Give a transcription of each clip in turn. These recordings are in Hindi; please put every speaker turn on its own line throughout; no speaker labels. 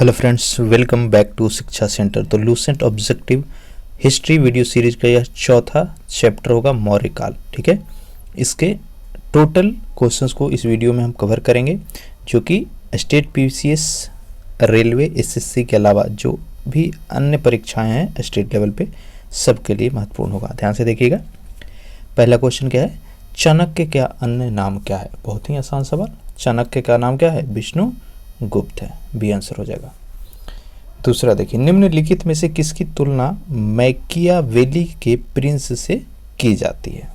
Hello friends, welcome back to Shiksha centre. तो Lucent objective history video series का यह चौथा चैप्टर होगा मौर्य काल। ठीक है, इसके टोटल क्वेश्चंस को इस वीडियो में हम कवर करेंगे, जो कि स्टेट पीसीएस, रेलवे, एसएससी के अलावा जो भी अन्य परीक्षाएं हैं स्टेट लेवल पे, सबके लिए महत्वपूर्ण होगा। ध्यान से देखिएगा। पहला क्वेश्चन क्या है, चाणक्य का अन्य नाम क्या है? बहुत ही आसान सवाल। चाणक्य का नाम क्या है? विष्णु गुप्त है, बी आंसर हो जाएगा। दूसरा देखिए, निम्नलिखित में से किसकी तुलना मैकियावेली के प्रिंस से की जाती है?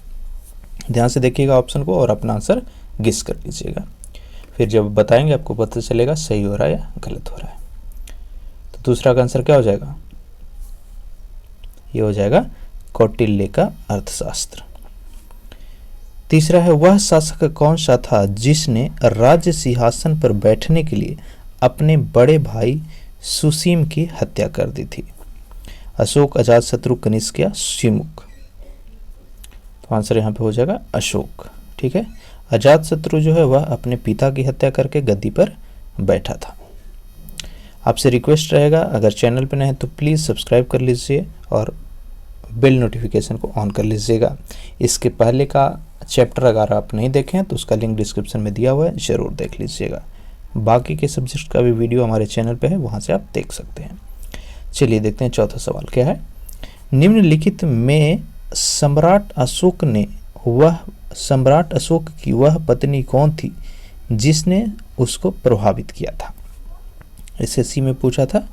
ध्यान से देखिएगा ऑप्शन को और अपना आंसर गेस कर लीजिएगा। फिर जब बताएंगे आपको पता चलेगा सही हो रहा है या गलत हो रहा है। तो दूसरा का आंसर क्या हो जाएगा? ये हो जाएगा कौटिल्य का अर्थशास्त्र। तीसरा है, वह शासक कौन सा था जिसने राज्य सिंहासन पर बैठने के लिए अपने बड़े भाई सुसीम की हत्या कर दी थी? अशोक, अजातशत्रु, कनिष्क या शिमुख? तो आंसर यहाँ पे हो जाएगा अशोक। ठीक है, अजातशत्रु जो है वह अपने पिता की हत्या करके गद्दी पर बैठा था। आपसे रिक्वेस्ट रहेगा, अगर चैनल पर नए हैं तो प्लीज़ सब्सक्राइब कर लीजिए और बेल नोटिफिकेशन को ऑन कर लीजिएगा। इसके पहले का चैप्टर अगर आप नहीं देखें तो उसका लिंक डिस्क्रिप्शन में दिया हुआ है, ज़रूर देख लीजिएगा। बाकी के सब्जेक्ट का भी वीडियो हमारे चैनल पे है, वहाँ से आप देख सकते हैं। चलिए देखते हैं चौथा सवाल क्या है। निम्नलिखित में सम्राट अशोक की वह पत्नी कौन थी जिसने उसको प्रभावित किया था? एसएससी में पूछा था।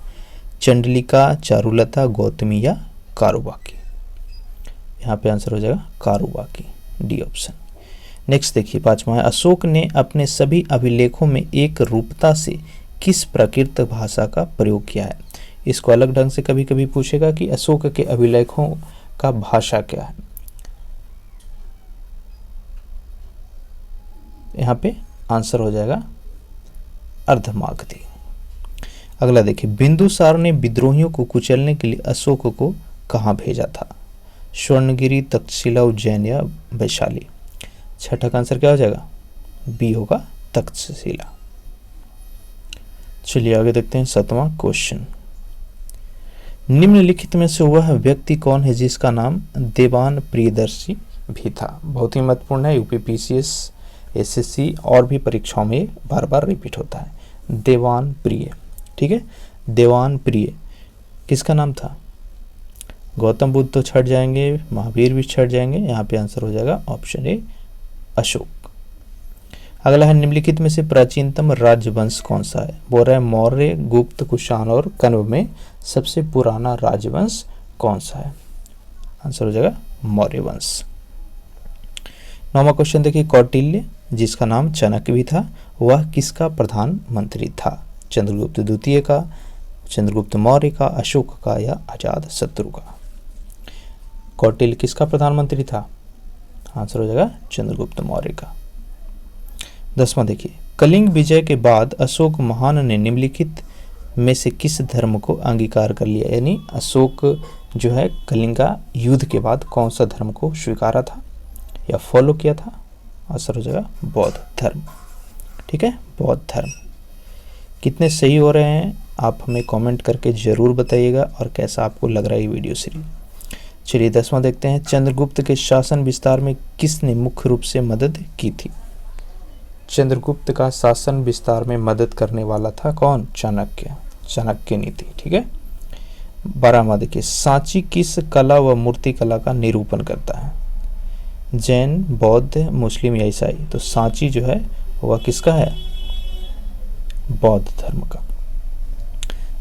चंडलिका, चारुलता, गौतमी या कारुबाकी? यहाँ पे आंसर हो जाएगा कारुबाकी, डी ऑप्शन। नेक्स्ट देखिए, पांचवा है, अशोक ने अपने सभी अभिलेखों में एक रूपता से किस प्राकृत भाषा का प्रयोग किया है? इसको अलग ढंग से कभी कभी पूछेगा कि अशोक के अभिलेखों का भाषा क्या है। यहाँ पे आंसर हो जाएगा अर्धमागधी। अगला देखिए, बिंदुसार ने विद्रोहियों को कुचलने के लिए अशोक को कहाँ भेजा था? स्वर्णगिरी, तक्षशिला, उज्जैन या वैशाली? छठा का आंसर क्या हो जाएगा? बी होगा तक्षशिला। चलिए आगे देखते हैं सातवां क्वेश्चन। निम्नलिखित में से वह व्यक्ति कौन है जिसका नाम देवान प्रियदर्शी भी था? बहुत ही महत्वपूर्ण है, यूपी पीसीएस, एसएससी और भी परीक्षाओं में बार बार रिपीट होता है। देवान प्रिय। ठीक है, देवान प्रिय किसका नाम था? गौतम बुद्ध तो छट जाएंगे, महावीर भी छट जाएंगे। यहाँ पे आंसर हो जाएगा ऑप्शन ए अशोक। अगला है, निम्नलिखित में से प्राचीनतम राजवंश कौन सा है? बोल रहा है मौर्य, गुप्त, कुषाण और कण्व में सबसे पुराना राजवंश कौन सा है? आंसर हो जाएगा मौर्य वंश। नौवां क्वेश्चन देखिए, कौटिल्य जिसका नाम चाणक्य भी था, वह किसका प्रधानमंत्री था? चंद्रगुप्त द्वितीय का, चंद्रगुप्त मौर्य का, अशोक का या अजातशत्रु का? कौटिल्य किसका प्रधानमंत्री था? आंसर हो जाएगा चंद्रगुप्त मौर्य का। 10वां देखिए, कलिंग विजय के बाद अशोक महान ने निम्नलिखित में से किस धर्म को अंगीकार कर लिया? यानी अशोक जो है कलिंगा युद्ध के बाद कौन सा धर्म को स्वीकारा था या फॉलो किया था? आंसर हो जाएगा बौद्ध धर्म। ठीक है, बौद्ध धर्म। कितने सही हो रहे हैं आप हमें कमेंट करके ज़रूर बताइएगा और कैसा आपको लग रहा है ये वीडियो सीरीज। चलिए 10वां देखते हैं, चंद्रगुप्त के शासन विस्तार में किसने मुख्य रूप से मदद की थी? चंद्रगुप्त का शासन विस्तार में मदद करने वाला था कौन? चाणक्य, चाणक्य नीति। ठीक है। 12वां देखिए, सांची किस कला व मूर्ति कला का निरूपण करता है? जैन, बौद्ध, मुस्लिम या ईसाई? तो सांची जो है वह किसका है? बौद्ध धर्म का।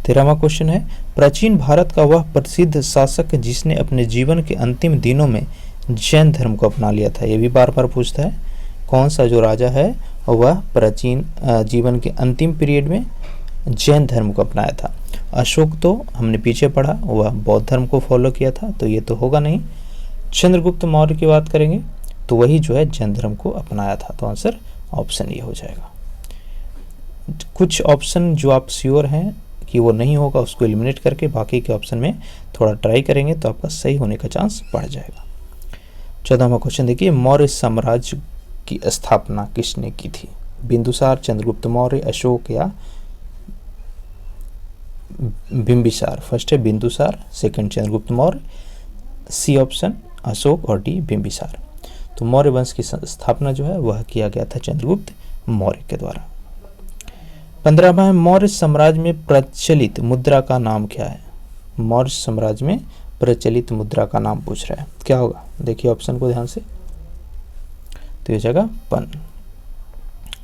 13वां क्वेश्चन है, प्राचीन भारत का वह प्रसिद्ध शासक जिसने अपने जीवन के अंतिम दिनों में जैन धर्म को अपना लिया था? ये भी बार बार पूछता है। कौन सा जो राजा है वह प्राचीन जीवन के अंतिम पीरियड में जैन धर्म को अपनाया था? अशोक तो हमने पीछे पढ़ा, वह बौद्ध धर्म को फॉलो किया था, तो ये तो होगा नहीं। चंद्रगुप्त मौर्य की बात करेंगे तो वही जो है जैन धर्म को अपनाया था, तो आंसर ऑप्शन ये हो जाएगा। कुछ ऑप्शन जो आप श्योर हैं कि वो नहीं होगा उसको एलिमिनेट करके बाकी के ऑप्शन में थोड़ा ट्राई करेंगे तो आपका सही होने का चांस बढ़ जाएगा। 14वां क्वेश्चन देखिए, मौर्य साम्राज्य की स्थापना किसने की थी? बिंदुसार, चंद्रगुप्त मौर्य, अशोक या बिंबिसार। फर्स्ट है Bindusara, second Chandragupta Maurya, C option Ashoka और डी बिंबिसार। तो मौर्य वंश की स्थापना जो है वह किया गया था चंद्रगुप्त मौर्य के द्वारा। 15वां है मौर्य साम्राज्य में प्रचलित मुद्रा का नाम क्या है। मौर्य साम्राज्य में प्रचलित मुद्रा का नाम पूछ रहा है, क्या होगा? देखिए ऑप्शन को ध्यान से, तो ये जगह पन।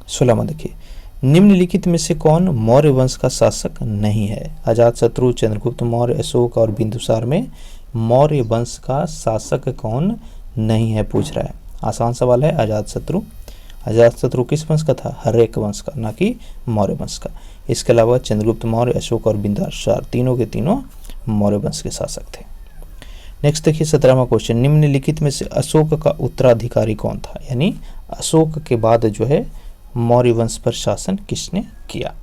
16वां देखिए, निम्नलिखित में से कौन मौर्य वंश का शासक नहीं है? अजातशत्रु, चंद्रगुप्त मौर्य, अशोक और बिंदुसार में मौर्य वंश का शासक कौन नहीं है पूछ रहा है। आसान सवाल है। अजातशत्रु, अजातशत्रु किस वंश का था? हर्यक वंश का, ना कि मौर्य वंश का। इसके अलावा चंद्रगुप्त मौर्य, अशोक और बिंदुसार तीनों के तीनों मौर्य वंश के शासक थे। नेक्स्ट देखिए 17वां क्वेश्चन, निम्नलिखित में से अशोक का उत्तराधिकारी कौन था? यानी अशोक के बाद जो है मौर्य वंश पर शासन किसने किया?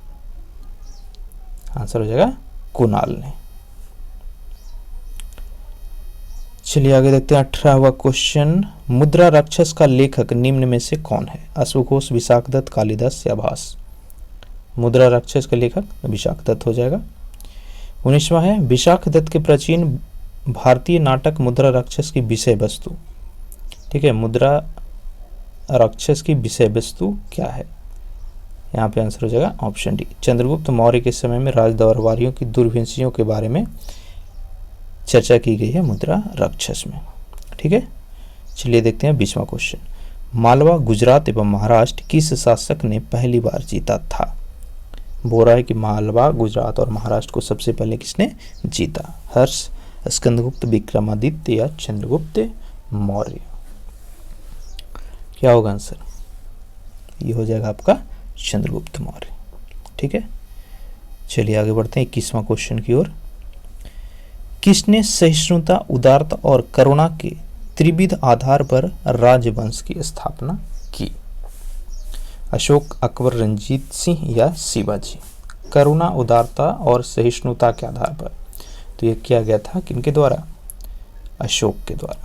आंसर हो जाएगा कुणाल ने। चलिए आगे देखते हैं 18वां क्वेश्चन, मुद्रा राक्षस का लेखक निम्न में से कौन है? अश्वघोष, विशाखदत्त, कालिदास या भास? मुद्रा राक्षस का लेखक विशाखदत्त हो जाएगा। 19वां है विशाखदत्त के प्राचीन भारतीय नाटक मुद्रा राक्षस की विषय वस्तु। ठीक है, मुद्रा राक्षस की विषय वस्तु क्या है? यहाँ पे आंसर हो जाएगा ऑप्शन डी। चंद्रगुप्त मौर्य के समय में राजदरबारियों की दुर्विंशियों के बारे में चर्चा की गई है मुद्रा राक्षस में। ठीक है, चलिए देखते हैं 20वां क्वेश्चन, मालवा, गुजरात एवं महाराष्ट्र किस शासक ने पहली बार जीता था? बोल रहा है कि मालवा, गुजरात और महाराष्ट्र को सबसे पहले किसने जीता? हर्ष, स्कंदगुप्त, विक्रमादित्य या चंद्रगुप्त मौर्य? क्या होगा आंसर? ये हो जाएगा आपका चंद्रगुप्त मौर्य। ठीक है, चलिए आगे बढ़ते हैं 21वां क्वेश्चन की ओर। किसने सहिष्णुता, उदारता और करुणा के त्रिविध आधार पर राजवंश की स्थापना की? अशोक, अकबर, रंजीत सिंह या शिवाजी? करुणा, उदारता और सहिष्णुता के आधार पर, तो ये किया गया था किनके द्वारा? अशोक के द्वारा।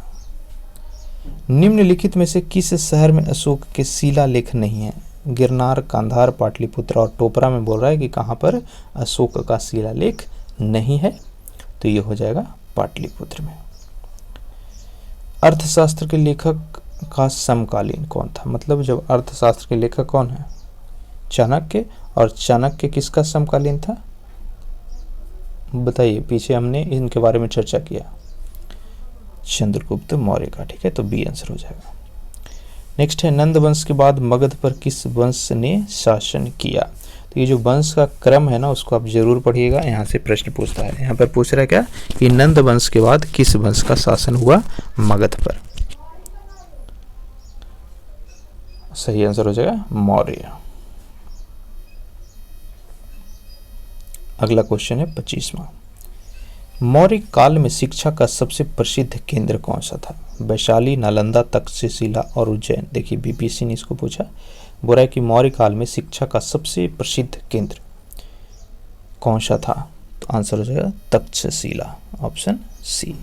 निम्नलिखित में से किस शहर में अशोक के शिलालेख नहीं है? गिरनार, कांधार, पाटलिपुत्र और टोपरा में बोल रहा है कि कहाँ पर अशोक का शिलालेख नहीं है, तो ये हो जाएगा पाटलिपुत्र में। अर्थशास्त्र के लेखक का समकालीन कौन था? मतलब जब अर्थशास्त्र के लेखक कौन है? चाणक्य, और चाणक्य किसका समकालीन था? बताइए, पीछे हमने इनके बारे में चर्चा किया, चंद्रगुप्त मौर्य का। ठीक है, तो बी आंसर हो जाएगा। नेक्स्ट है नंद वंश के बाद मगध पर किस वंश ने शासन किया? तो ये जो वंश का क्रम है ना, उसको आप जरूर पढ़िएगा, यहाँ से प्रश्न पूछता है। यहाँ पर पूछ रहा है क्या कि नंद वंश के बाद किस वंश का शासन हुआ मगध पर? सही आंसर हो जाएगा मौर्य। अगला क्वेश्चन है 25वां, मौर्य काल में शिक्षा का सबसे प्रसिद्ध केंद्र कौन सा था? वैशाली, नालंदा, तक्षशिला और उज्जैन। देखिए बीपीएससी ने इसको पूछा, बोल रहा है कि मौर्य काल में शिक्षा का सबसे प्रसिद्ध केंद्र कौन सा था? तो आंसर हो जाएगा तक्षशिला, ऑप्शन सी।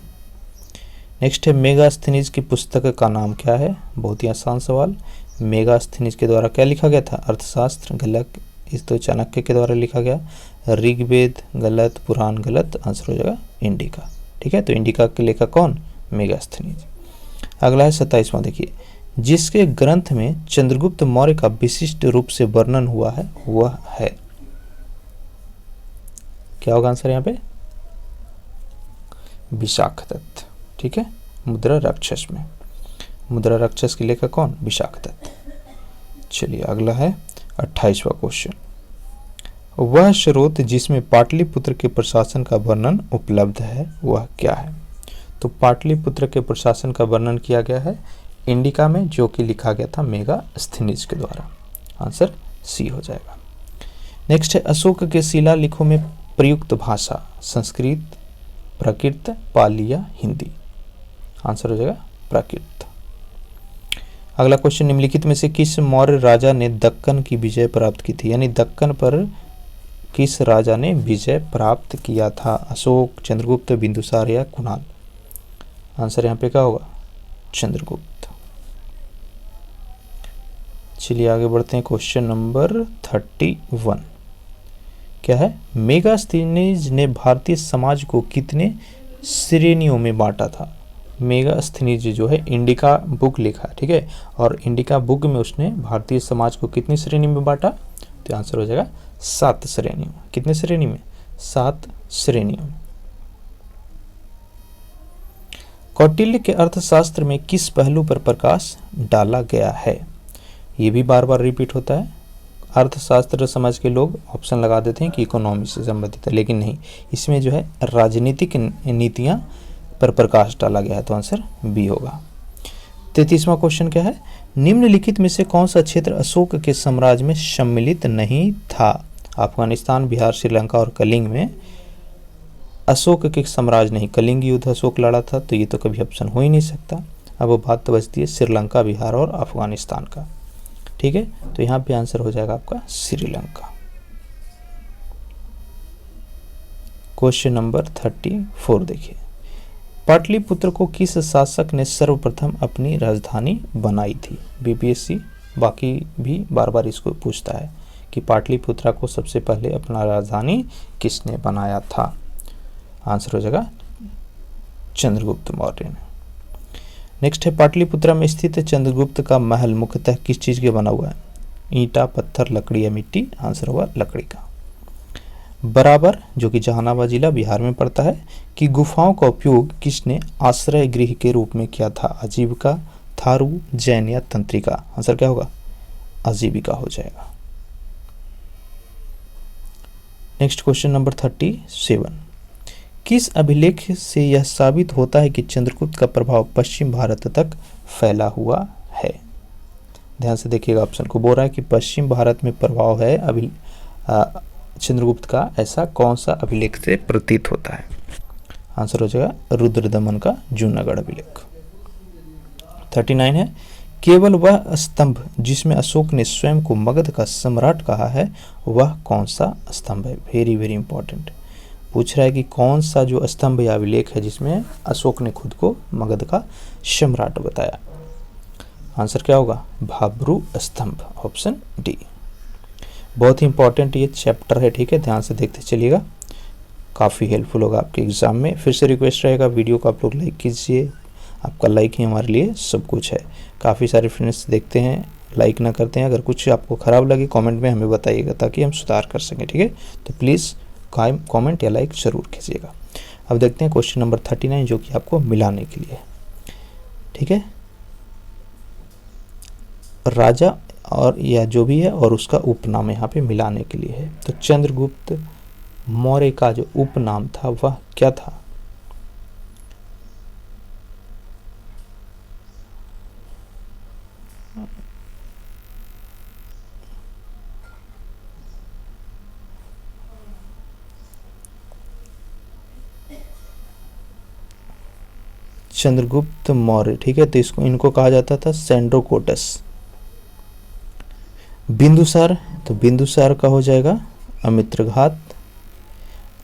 नेक्स्ट है मेगास्थनीज की पुस्तक का नाम क्या है? बहुत ही आसान सवाल। मेगास्थनीज के द्वारा क्या लिखा गया था? अर्थशास्त्र, गलत। इस तो चाणक्य के द्वारा लिखा गया। ऋग्वेद गलत, पुराण गलत, आंसर हो जाएगा इंडिका। ठीक है, तो इंडिका के लेखक कौन? मेगास्थनीज। अगला है 27वां, देखिए जिसके ग्रंथ में चंद्रगुप्त मौर्य का विशिष्ट रूप से वर्णन हुआ है वह है? क्या होगा आंसर यहाँ पे? विशाखदत्त। ठीक है, मुद्रा राक्षस में मुद्रा राक्षस के लेखक कौन? विशाखदत्त। चलिए अगला है 28वां क्वेश्चन, वह स्रोत जिसमें पाटलिपुत्र के प्रशासन का वर्णन उपलब्ध है वह क्या है? तो पाटलिपुत्र के प्रशासन का वर्णन किया गया है इंडिका में, जो कि लिखा गया था मेगास्थनीज के द्वारा। आंसर सी हो जाएगा। नेक्स्ट है अशोक के शिलालेखों में प्रयुक्त भाषा संस्कृत, प्राकृत, पाली या हिंदी? आंसर हो जाएगा प्राकृत। अगला क्वेश्चन, निम्नलिखित में से किस मौर्य राजा ने दक्कन की विजय प्राप्त की थी? यानी दक्कन पर किस राजा ने विजय प्राप्त किया था? अशोक, चंद्रगुप्त, बिंदुसार या कुणाल? आंसर यहाँ पे क्या होगा? चंद्रगुप्त। चलिए आगे बढ़ते हैं क्वेश्चन नंबर 31, क्या है, मेगास्थनीज ने भारतीय समाज को कितने श्रेणियों में बांटा था। मेगास्थनीज जो है इंडिका बुक लिखा है, ठीक है, और इंडिका बुक में उसने भारतीय समाज को कितनी श्रेणी में बांटा, तो आंसर हो जाएगा 7 श्रेणियों। कितने श्रेणी में, 7 श्रेणियों। कौटिल्य के अर्थशास्त्र में किस पहलू पर प्रकाश डाला गया है। ये भी बार बार रिपीट होता है। अर्थशास्त्र समझ के लोग ऑप्शन लगा देते हैं कि इकोनॉमी से संबंधित है, लेकिन नहीं, इसमें जो है राजनीतिक नीतियां पर प्रकाश डाला गया है, तो आंसर बी होगा। 33वां क्वेश्चन क्या है, निम्नलिखित में से कौन सा क्षेत्र अशोक के साम्राज्य में सम्मिलित नहीं था। अफगानिस्तान, बिहार, श्रीलंका और कलिंग में अशोक के साम्राज्य नहीं, कलिंग युद्ध अशोक लड़ा था, तो ये तो कभी ऑप्शन हो ही नहीं सकता। अब वो बात तो बचती है श्रीलंका, बिहार और अफगानिस्तान का, ठीक है, तो यहाँ पे आंसर हो जाएगा आपका श्रीलंका। क्वेश्चन नंबर 34 देखिए, पाटलिपुत्र को किस शासक ने सर्वप्रथम अपनी राजधानी बनाई थी। बीपीएससी बाकी भी बार बार इसको पूछता है कि पाटलिपुत्र को सबसे पहले अपना राजधानी किसने बनाया था। आंसर हो जाएगा चंद्रगुप्त मौर्य ने। नेक्स्ट है, पाटलिपुत्र में स्थित चंद्रगुप्त का महल मुख्यतः किस चीज के बना हुआ है। ईंटा, पत्थर, लकड़ी या मिट्टी। आंसर होगा लकड़ी का। बराबर, जो कि जहानाबाद जिला बिहार में पड़ता है, कि गुफाओं का उपयोग किसने आश्रय गृह के रूप में किया था। आजीविका, थारू, जैन या तंत्रिका। आंसर क्या होगा, आजीविका हो जाएगा। नेक्स्ट क्वेश्चन नंबर 37, किस अभिलेख से यह साबित होता है कि चंद्रगुप्त का प्रभाव पश्चिम भारत तक फैला हुआ है। ध्यान से देखिएगा, ऑप्शन को बोल रहा है कि पश्चिम भारत में प्रभाव है चंद्रगुप्त का, ऐसा कौन सा अभिलेख से प्रतीत होता है। आंसर हो जाएगा रुद्रदमन का जूनागढ़ अभिलेख। 39 है, केवल वह स्तंभ जिसमें अशोक ने स्वयं को मगध का सम्राट कहा है वह कौन सा स्तंभ है। वेरी वेरी इंपॉर्टेंट पूछ रहा है कि कौन सा जो स्तंभ या अभिलेख है जिसमें अशोक ने खुद को मगध का सम्राट बताया। आंसर क्या होगा, भाब्रू स्तंभ, ऑप्शन डी। बहुत ही इंपॉर्टेंट ये चैप्टर है, ठीक है, ध्यान से देखते चलिएगा, काफ़ी हेल्पफुल होगा आपके एग्जाम में। फिर से रिक्वेस्ट रहेगा, वीडियो को आप लोग लाइक कीजिए, आपका लाइक ही हमारे लिए सब कुछ है। काफ़ी सारे फ्रेंड्स देखते हैं, लाइक ना करते हैं। अगर कुछ आपको ख़राब लगे कमेंट में हमें बताइएगा ताकि हम सुधार कर सकें, ठीक है, तो प्लीज़ कमेंट या लाइक ज़रूर कीजिएगा। अब देखते हैं क्वेश्चन नंबर 39 जो कि आपको मिलाने के लिए, ठीक है, राजा और या जो भी है और उसका उपनाम यहाँ पे मिलाने के लिए है। तो चंद्रगुप्त मौर्य का जो उपनाम था वह क्या था। चंद्रगुप्त मौर्य, ठीक है, तो इसको इनको कहा जाता था सेंड्रोकोटस। बिंदुसार, तो बिंदुसार का हो जाएगा अमित्रघात।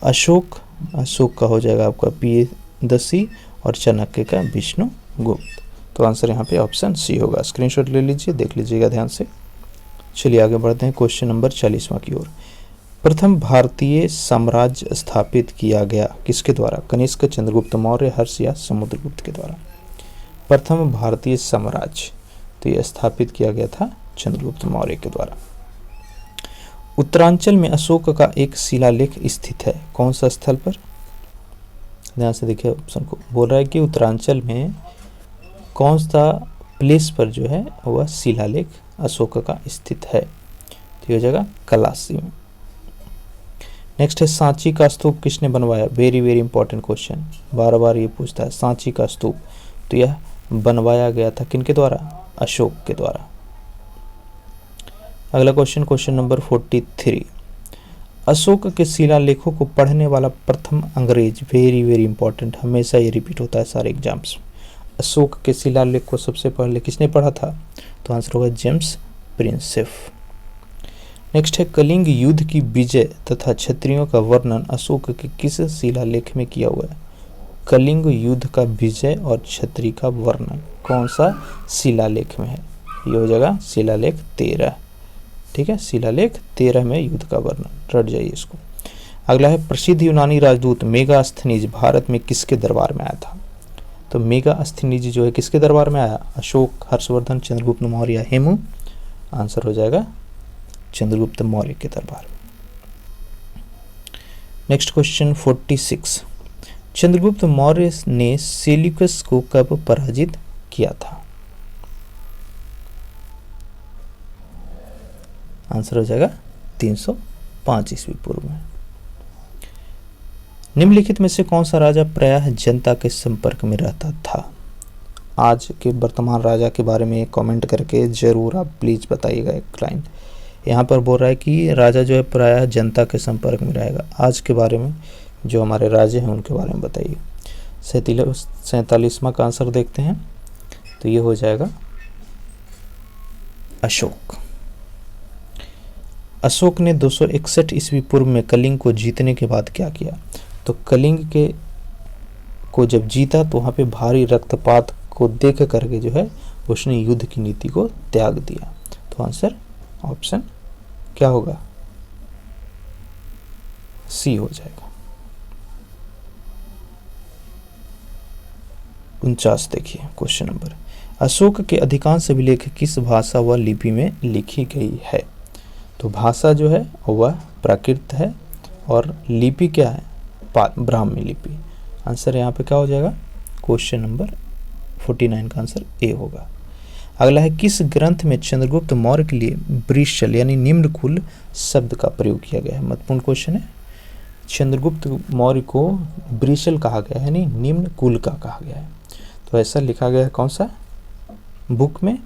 अशोक, अशोक का हो जाएगा आपका पियदसी और चाणक्य का विष्णुगुप्त। तो आंसर यहाँ पे ऑप्शन सी होगा। स्क्रीनशॉट ले लीजिए, देख लीजिएगा ध्यान से। चलिए आगे बढ़ते हैं क्वेश्चन नंबर 40वां की ओर। प्रथम भारतीय साम्राज्य स्थापित किया गया किसके द्वारा। कनिष्क, चंद्रगुप्त मौर्य, हर्ष या समुद्रगुप्त के द्वारा। प्रथम भारतीय साम्राज्य तो यह स्थापित किया गया था चंद्रगुप्त मौर्य के द्वारा। उत्तरांचल में अशोक का एक शिलालेख स्थित है, कौन सा स्थल पर। ध्यान से देखिए, ऑप्शन को बोल रहा है कि उत्तरांचल में कौन सा प्लेस पर जो है वह शिलालेख अशोक का स्थित है, तो ये हो जाएगा कलासी में। नेक्स्ट है, सांची का स्तूप किसने बनवाया। वेरी वेरी इंपॉर्टेंट क्वेश्चन, बार बार ये पूछता है। सांची का स्तूप तो यह बनवाया गया था किनके द्वारा, अशोक के द्वारा। अगला क्वेश्चन, क्वेश्चन नंबर 43, अशोक के शिलालेखों को पढ़ने वाला प्रथम अंग्रेज। वेरी वेरी इंपॉर्टेंट, हमेशा ये रिपीट होता है सारे एग्जाम्स। अशोक के शिलालेख को सबसे पहले किसने पढ़ा था, तो आंसर होगा जेम्स प्रिंसेप। नेक्स्ट है, कलिंग युद्ध की विजय तथा क्षत्रियों का वर्णन अशोक के किस शिलालेख में किया हुआ है। कलिंग युद्ध का विजय और क्षत्रिय का वर्णन कौन सा शिलालेख में है, ये हो जाएगा शिलालेख 13, ठीक है, शिलालेख 13 में युद्ध का वर्णन, रट जाइए इसको। अगला है प्रसिद्ध यूनानी राजदूत मेगास्थनीज भारत में किसके दरबार में आया था? तो मेगास्थनीज जो है किसके दरबार में आया? अशोक, हर्षवर्धन, चंद्रगुप्त मौर्य या हेमू? आंसर हो जाएगा चंद्रगुप्त मौर्य के दरबार में। नेक्स्ट क्वेश्चन 46, चंद्रगुप्त मौर्य ने सेल्यूकस को कब पराजित किया था? आंसर हो जाएगा 305 ईस्वी पूर्व में। निम्नलिखित में से कौन सा राजा प्रायः जनता के संपर्क में रहता था? आज के वर्तमान राजा के बारे में कमेंट करके जरूर आप प्लीज बताइएगा। एक लाइन यहाँ पर बोल रहा है कि राजा जो है प्रायः जनता के संपर्क में रहेगा। आज के बारे में जो हमारे राजे हैं उनके बारे में बताइए। 47वां का आंसर देखते हैं, तो ये हो जाएगा अशोक। अशोक ने 261 ईस्वी पूर्व में कलिंग को जीतने के बाद क्या किया? तो कलिंग के को जब जीता तो वहाँ पे भारी रक्तपात को देख करके जो है उसने युद्ध की नीति को त्याग दिया। तो आंसर ऑप्शन क्या होगा? सी हो जाएगा। 49 देखिए क्वेश्चन नंबर, अशोक के अधिकांश अभिलेख किस भाषा व लिपि में लिखी गई है? तो भाषा जो है वह प्राकृत है और लिपि क्या है? ब्राह्मी लिपि। आंसर यहाँ पे क्या हो जाएगा? क्वेश्चन नंबर 49 का आंसर ए होगा। अगला है किस ग्रंथ में चंद्रगुप्त मौर्य के लिए ब्रिशल यानी निम्न कुल शब्द का प्रयोग किया गया है? महत्वपूर्ण क्वेश्चन है। चंद्रगुप्त मौर्य को ब्रिशल कहा गया है, यानी निम्न कुल का कहा गया है। तो ऐसा लिखा गया है कौन सा बुक में?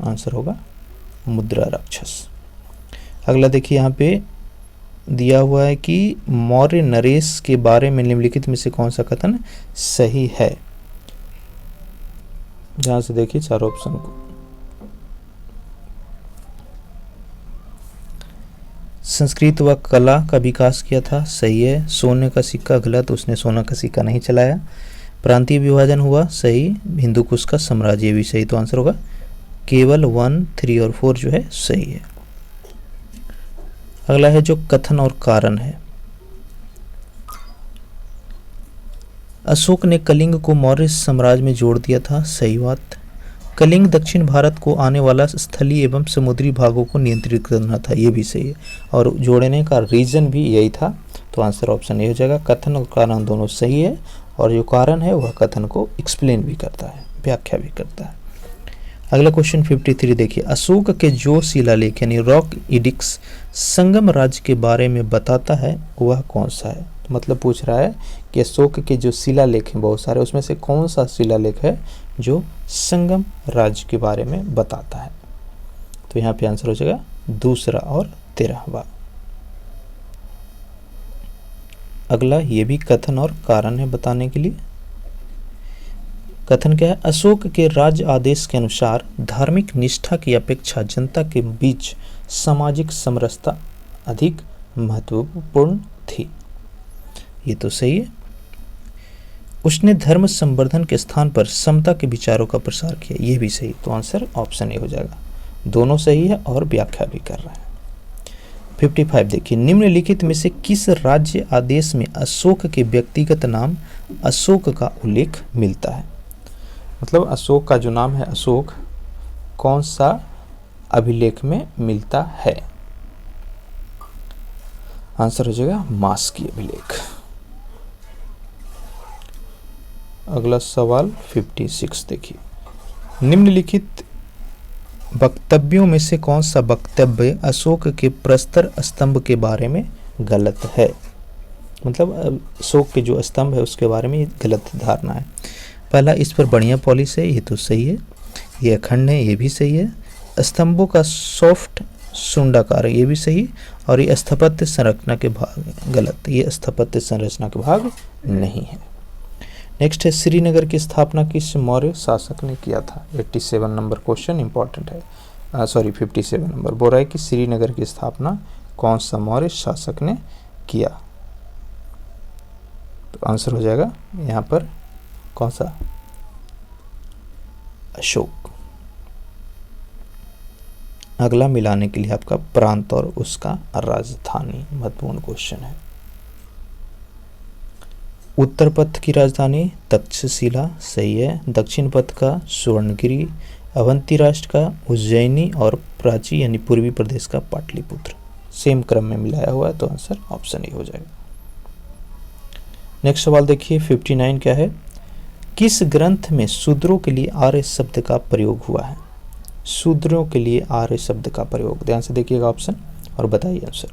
आंसर होगा मुद्रा राक्षस। अगला देखिए यहाँ पे दिया हुआ है कि मौर्य नरेश के बारे में निम्नलिखित में से कौन सा कथन सही है? ध्यान से देखिए चारों ऑप्शन को। संस्कृत व कला का विकास किया था, सही है। सोने का सिक्का गलत, उसने सोना का सिक्का नहीं चलाया। प्रांतीय विभाजन हुआ, सही। हिंदू कुश का साम्राज्य भी सही। तो आंसर होगा केवल 1, 3 और 4 जो है सही है। अगला है जो कथन और कारण है। अशोक ने कलिंग को मौर्य साम्राज्य में जोड़ दिया था, सही बात। कलिंग दक्षिण भारत को आने वाला स्थलीय एवं समुद्री भागों को नियंत्रित करना था, ये भी सही है। और जोड़ने का रीजन भी यही था। तो आंसर ऑप्शन ए हो जाएगा। कथन और कारण दोनों सही है और जो कारण है वह कथन को एक्सप्लेन भी करता है, व्याख्या भी करता है। अगला क्वेश्चन 53 देखिए, अशोक के जो शिलालेख यानी रॉक इडिक्स संगम राज्य के बारे में बताता है वह कौन सा है? तो मतलब पूछ रहा है कि अशोक के जो शिलालेख हैं बहुत सारे, उसमें से कौन सा शिलालेख है जो संगम राज्य के बारे में बताता है? तो यहाँ पे आंसर हो जाएगा दूसरा और 13वां। अगला ये भी कथन और कारण है बताने के लिए। कथन क्या है? अशोक के राज्य आदेश के अनुसार धार्मिक निष्ठा की अपेक्षा जनता के बीच सामाजिक समरसता अधिक महत्वपूर्ण थी, ये तो सही है। उसने धर्म संवर्धन के स्थान पर समता के विचारों का प्रसार किया, ये भी सही। तो आंसर ऑप्शन ए हो जाएगा। दोनों सही है और व्याख्या भी कर रहा है। 55 देखिए, निम्नलिखित में से किस राज्य आदेश में अशोक के व्यक्तिगत नाम अशोक का उल्लेख मिलता है? मतलब अशोक का जो नाम है अशोक कौन सा अभिलेख में मिलता है? आंसर हो जाएगा मास्की अभिलेख। अगला सवाल 56 देखिए, निम्नलिखित वक्तव्यों में से कौन सा वक्तव्य अशोक के प्रस्तर स्तंभ के बारे में गलत है? मतलब अशोक के जो स्तंभ है उसके बारे में गलत धारणा है। पहला, इस पर बढ़िया पॉलिश है, ये तो सही है। ये अखंड है, ये भी सही है। स्तंभों का सॉफ्ट सुंडाकार है, ये भी सही। और ये स्थापत्य संरचना के भाग गलत, ये स्थापत्य संरचना के भाग नहीं है। नेक्स्ट है, श्रीनगर की स्थापना किस मौर्य शासक ने किया था? 87 नंबर क्वेश्चन इंपॉर्टेंट है। 57 नंबर बोल रहा है कि श्रीनगर की स्थापना कौन सा मौर्य शासक ने किया? तो आंसर हो जाएगा यहाँ पर कौन सा? अशोक। अगला मिलाने के लिए आपका प्रांत और उसका राजधानी, महत्वपूर्ण क्वेश्चन है। उत्तर पथ की राजधानी तक्षशिला, सही है। दक्षिण पथ का स्वर्णगिरी, अवंती राष्ट्र का उज्जैनी और प्राची यानी पूर्वी प्रदेश का पाटलिपुत्र। सेम क्रम में मिलाया हुआ है तो आंसर ऑप्शन ए हो जाएगा। नेक्स्ट सवाल देखिए 59 क्या है, किस ग्रंथ में शूद्रों के लिए आर्य शब्द का प्रयोग हुआ है? शूद्रों के लिए आर्य शब्द का प्रयोग, ध्यान से देखिएगा ऑप्शन और बताइए आंसर।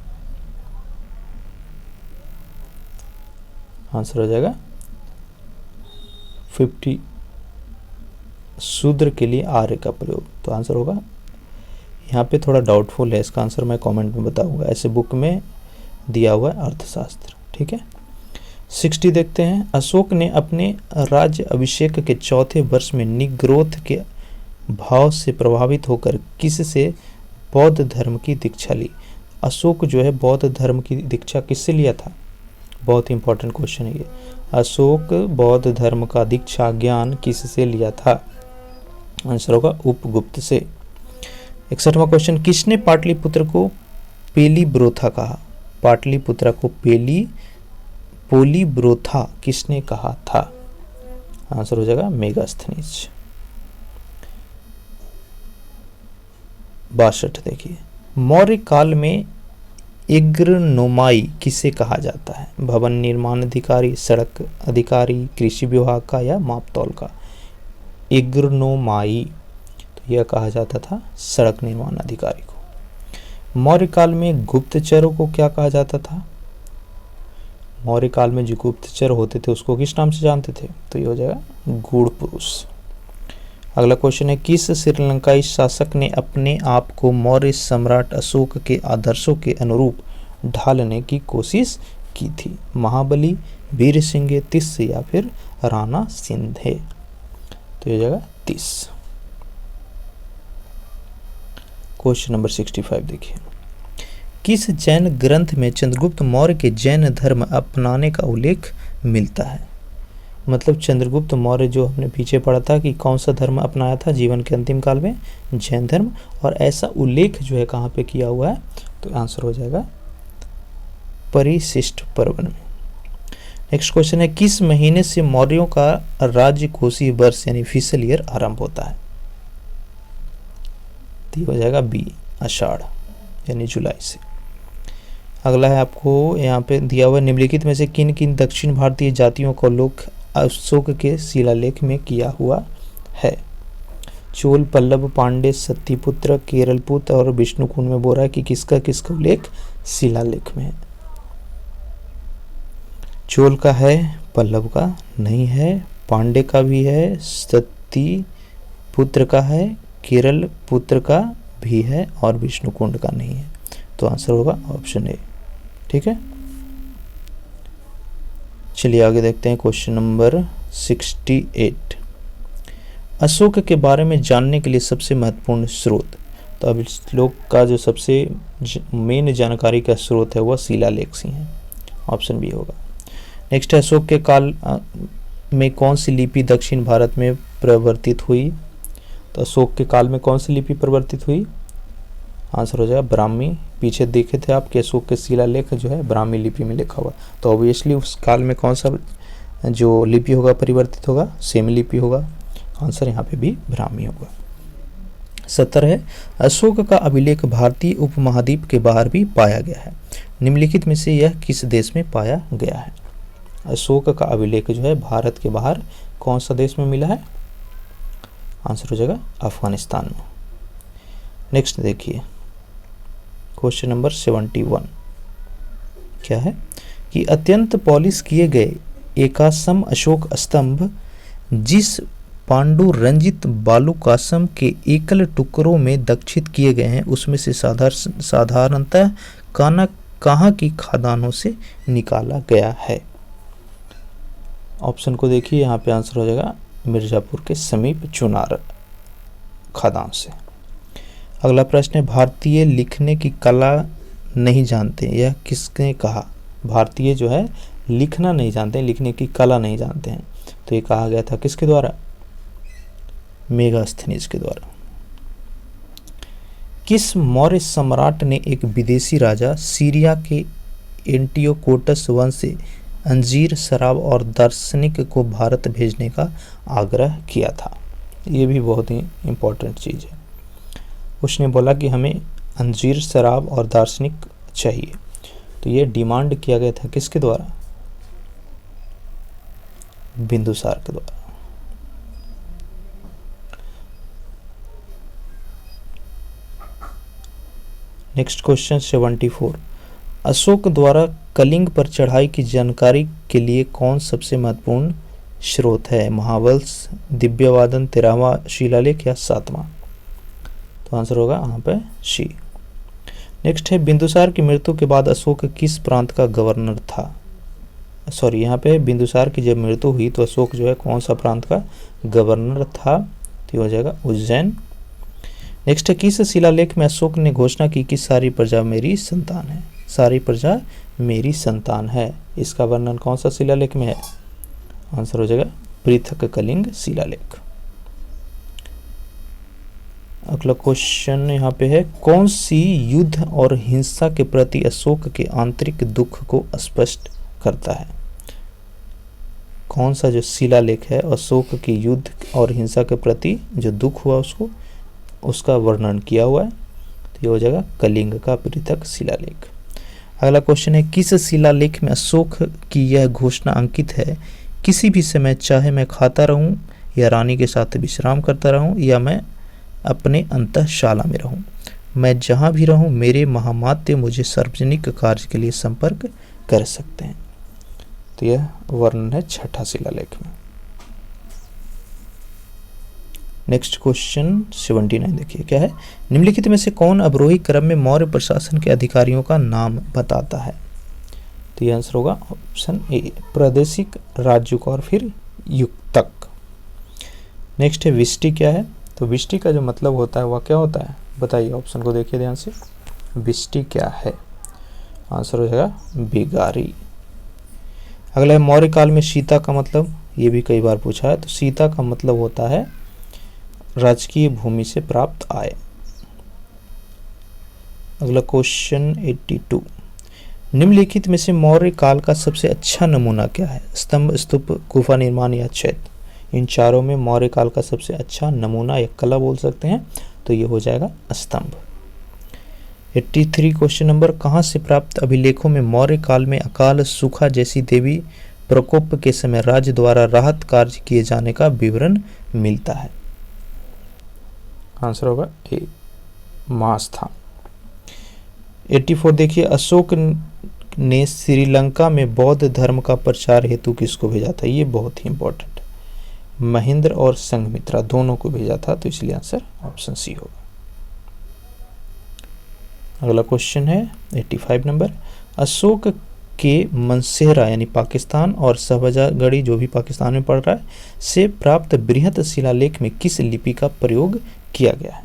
आंसर हो जाएगा 50, शूद्र के लिए आर्य का प्रयोग, तो आंसर होगा, यहाँ पे थोड़ा डाउटफुल है, इसका आंसर मैं कमेंट में बताऊंगा, ऐसे बुक में दिया हुआ है अर्थशास्त्र, ठीक है। 60 देखते हैं, अशोक ने अपने राज्य अभिषेक के चौथे वर्ष में निग्रोध के भाव से प्रभावित होकर किससे बौद्ध धर्म की दीक्षा ली? अशोक जो है बौद्ध धर्म की दीक्षा किससे लिया था? बहुत इंपॉर्टेंट क्वेश्चन है ये। अशोक बौद्ध धर्म का दीक्षा ज्ञान किससे लिया था? आंसर होगा उपगुप्त से। 61वां क्वेश्चन, किसने पाटलिपुत्र को पेलीब्रोथा कहा? पाटलिपुत्र को पोलीब्रोथा किसने कहा था? आंसर हो जाएगा मेगास्थनीज। 62 देखिए, मौर्य काल में इग्रनोमाई किसे कहा जाता है? भवन निर्माण अधिकारी, सड़क अधिकारी, कृषि विभाग का या मापतौल का? इग्रनोमाई, तो यह कहा जाता था सड़क निर्माण अधिकारी को। मौर्य काल में गुप्तचरों को क्या कहा जाता था? मौर्य काल में जो गुप्तचर होते थे उसको किस नाम से जानते थे? तो ये हो जाएगा गूढ़ पुरुष। अगला क्वेश्चन है, किस श्रीलंकाई शासक ने अपने आप को मौर्य सम्राट अशोक के आदर्शों के अनुरूप ढालने की कोशिश की थी? महाबली, वीर सिंह, तिस या फिर राणा सिंधे? तो ये हो जाएगा 30। क्वेश्चन नंबर 65 देखिए, किस जैन ग्रंथ में चंद्रगुप्त मौर्य के जैन धर्म अपनाने का उल्लेख मिलता है? मतलब चंद्रगुप्त मौर्य जो हमने पीछे पढ़ा था कि कौन सा धर्म अपनाया था जीवन के अंतिम काल में? जैन धर्म। और ऐसा उल्लेख जो है कहाँ पे किया हुआ है? तो आंसर हो जाएगा परिशिष्ट पर्व में। नेक्स्ट क्वेश्चन है, किस महीने से मौर्यों का राजकोषीय वर्ष यानी फिशल ईयर आरंभ होता है? तो हो जाएगा बी, आषाढ़ यानी जुलाई से। अगला है आपको यहाँ पे दिया हुआ, निम्नलिखित में से किन किन दक्षिण भारतीय जातियों का उल्लेख अशोक के शिलालेख में किया हुआ है? चोल, पल्लव, पांडे, सत्यपुत्र, केरलपुत्र और विष्णुकुंड में बोल रहा है कि किसका किसका उल्लेख शिलालेख में है? चोल का है, पल्लव का नहीं है, पांडे का भी है, सत्यपुत्र का है, केरल पुत्र का भी है और विष्णुकुंड का नहीं है। तो आंसर होगा ऑप्शन ए, ठीक है। चलिए आगे देखते हैं क्वेश्चन नंबर 68, अशोक के बारे में जानने के लिए सबसे महत्वपूर्ण स्रोत। तो अब इस श्लोक का जो सबसे मेन जानकारी का स्रोत है वह शिलालेख से है, ऑप्शन बी होगा। नेक्स्ट है, अशोक के काल में कौन सी लिपि दक्षिण भारत में प्रवर्तित हुई? तो अशोक के काल में कौन सी लिपि प्रवर्तित हुई? आंसर हो जाएगा ब्राह्मी। पीछे देखे थे आप कि अशोक के शिलालेख जो है ब्राह्मी लिपि में लिखा हुआ, तो ऑब्वियसली उस काल में कौन सा जो लिपि होगा परिवर्तित होगा? सेम लिपि होगा। आंसर यहाँ पे भी ब्राह्मी होगा। 70 है, अशोक का अभिलेख भारतीय उपमहाद्वीप के बाहर भी पाया गया है, निम्नलिखित में से यह किस देश में पाया गया है? अशोक का अभिलेख जो है भारत के बाहर कौन सा देश में मिला है? आंसर हो जाएगा अफगानिस्तान में। नेक्स्ट देखिए क्वेश्चन नंबर 71 क्या है कि अत्यंत पॉलिश किए गए एकाश्म अशोक स्तंभ जिस पांडु रंजित बालुकाश्म के एकल टुकड़ों में दक्षित किए गए हैं उसमें से साधारणतः कहाँ की खदानों से निकाला गया है? ऑप्शन को देखिए, यहाँ पे आंसर हो जाएगा मिर्जापुर के समीप चुनार खदान से। अगला प्रश्न है, भारतीय लिखने की कला नहीं जानते, यह किसने कहा? भारतीय जो है लिखना नहीं जानते, लिखने की कला नहीं जानते हैं, तो ये कहा गया था किसके द्वारा? मेगास्थनीज के द्वारा। किस मौर्य सम्राट ने एक विदेशी राजा सीरिया के एंटियोकोटस वंश से अंजीर, शराब और दार्शनिक को भारत भेजने का आग्रह किया था? ये भी बहुत ही इम्पोर्टेंट चीज़ है। उसने बोला कि हमें अंजीर, शराब और दार्शनिक चाहिए, तो ये डिमांड किया गया था किसके द्वारा? बिंदुसार के द्वारा। Next question 74। अशोक द्वारा कलिंग पर चढ़ाई की जानकारी के लिए कौन सबसे महत्वपूर्ण स्रोत है? महावंश, दिव्यवादन, 13वां शिलालेख या 7वां? तो आंसर होगा यहाँ पे सी। नेक्स्ट है बिंदुसार की मृत्यु के बाद अशोक किस प्रांत का गवर्नर था? सॉरी, यहाँ पे बिंदुसार की जब मृत्यु हुई तो अशोक जो है कौन सा प्रांत का गवर्नर था? तो हो जाएगा उज्जैन। नेक्स्ट है किस शिलालेख में अशोक ने घोषणा की कि सारी प्रजा मेरी संतान है? सारी प्रजा मेरी संतान है, इसका वर्णन कौन सा शिलालेख में है? आंसर हो जाएगा पृथक कलिंग शिलालेख। अगला क्वेश्चन यहाँ पे है, कौन सी युद्ध और हिंसा के प्रति अशोक के आंतरिक दुख को स्पष्ट करता है? कौन सा जो शिलालेख है अशोक की युद्ध और हिंसा के प्रति जो दुख हुआ उसका वर्णन किया हुआ है? तो ये हो जाएगा कलिंग का पृथक शिलालेख। अगला क्वेश्चन है, किस शिलालेख में अशोक की यह घोषणा अंकित है, किसी भी समय चाहे मैं खाता रहूं या रानी के साथ विश्राम करता रहूं या मैं अपने अंतःशाला में रहूं, मैं जहां भी रहूं मेरे महामात्य मुझे सार्वजनिक कार्य के लिए संपर्क कर सकते हैं? तो यह वर्णन है छठा शिलालेख में। नेक्स्ट क्वेश्चन 79 देखिए क्या है, निम्नलिखित में से कौन अवरोही क्रम में मौर्य प्रशासन के अधिकारियों का नाम बताता है? तो ये आंसर होगा ऑप्शन ए, प्रादेशिक, राज्युक और फिर युक्तक। नेक्स्ट है विष्टि क्या है? तो विष्टि का जो मतलब होता है वह क्या होता है? बताइए, ऑप्शन को देखिए ध्यान से, विष्टि क्या है? आंसर हो जाएगा बिगारी। अगला है मौर्य काल में सीता का मतलब, ये भी कई बार पूछा है। तो सीता का मतलब होता है राजकीय भूमि से प्राप्त आय। अगला क्वेश्चन 82, निम्नलिखित में से मौर्य काल का सबसे अच्छा नमूना क्या है? स्तंभ, स्तूप, गुफा निर्माण या चैत्य? इन चारों में मौर्य काल का सबसे अच्छा नमूना या कला बोल सकते हैं, तो ये हो जाएगा स्तंभ। 83 क्वेश्चन नंबर, कहाँ से प्राप्त अभिलेखों में मौर्य काल में अकाल, सूखा जैसी देवी प्रकोप के समय राज्य द्वारा राहत कार्य किए जाने का विवरण मिलता है? आंसर होगा ए, मास्था। 84 देखिए, अशोक ने श्रीलंका में बौद्ध धर्म का प्रचार हेतु किसको भेजा था? ये बहुत ही इंपॉर्टेंट, महेंद्र और संघमित्रा दोनों को भेजा था, तो इसलिए आंसर ऑप्शन सी होगा। अगला क्वेश्चन है 85 नंबर, अशोक के मनसेहरा यानी पाकिस्तान और शहबाजगढ़ी जो भी पाकिस्तान में पड़ रहा है से प्राप्त बृहत शिलालेख में किस लिपि का प्रयोग किया गया है?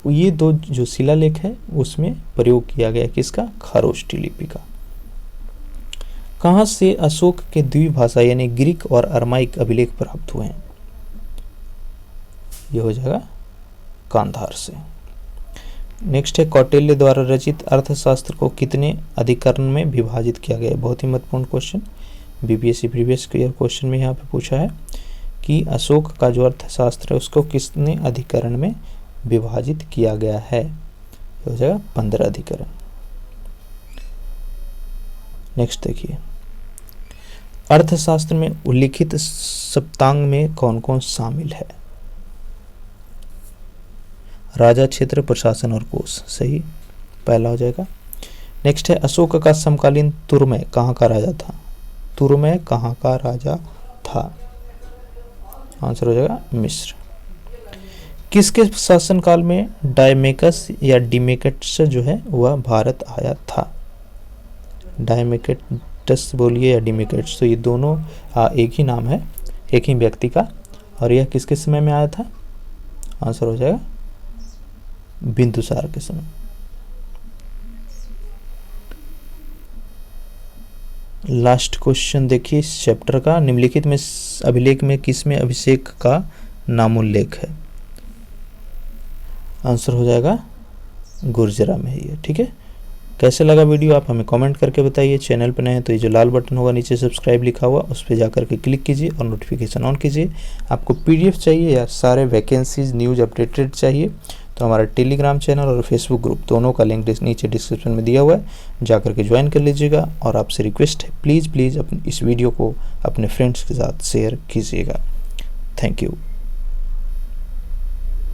तो ये दो जो शिलालेख है उसमें प्रयोग किया गया किसका? खरोष्टी लिपि का। कहाँ से अशोक के द्विभाषा यानी ग्रीक और अरमाइक अभिलेख प्राप्त हुए हैं? ये हो जाएगा कांधार से। नेक्स्ट है कौटिल्य द्वारा रचित अर्थशास्त्र को कितने अधिकरण में विभाजित किया गया है? बहुत ही महत्वपूर्ण question, BPSC previous year question में यहाँ पे पूछा है कि अशोक का जो अर्थशास्त्र है उसको कितने अधिकरण में विभाजित किया गया है? हो जाएगा 15 अधिकरण। नेक्स्ट देखिए, अर्थशास्त्र में उल्लिखित सप्तांग में कौन कौन शामिल है? राजा, क्षेत्र, प्रशासन और कोष, सही पहला हो जाएगा। नेक्स्ट है अशोक का समकालीन तुरमय कहाँ का राजा था? तुरमय कहाँ का राजा था? आंसर हो जाएगा मिस्र। किसके शासनकाल में डायमेकस या डिमेकटस जो है वह भारत आया था? डायमेकटस बोलिए या डिमेकटस, तो ये दोनों एक ही नाम है, एक ही व्यक्ति का, और यह किसके समय में आया था? आंसर हो जाएगा बिंदुसार के समय। लास्ट क्वेश्चन देखिए इस चैप्टर का, निम्नलिखित में अभिलेख में किसमें अभिषेक का नामोल्लेख है? आंसर हो जाएगा गुर्जरा में है ये। ठीक है, कैसे लगा वीडियो आप हमें कमेंट करके बताइए। चैनल पर नए हैं तो ये जो लाल बटन होगा नीचे सब्सक्राइब लिखा हुआ उस पर जाकर के क्लिक कीजिए और नोटिफिकेशन ऑन कीजिए। आपको पीडीएफ चाहिए या सारे वैकेंसीज न्यूज अपडेटेड चाहिए तो हमारा टेलीग्राम चैनल और फेसबुक ग्रुप दोनों का लिंक नीचे डिस्क्रिप्शन में दिया हुआ है, जाकर के ज्वाइन कर लीजिएगा। और आपसे रिक्वेस्ट है प्लीज़ इस वीडियो को अपने फ्रेंड्स के साथ शेयर कीजिएगा। Thank you.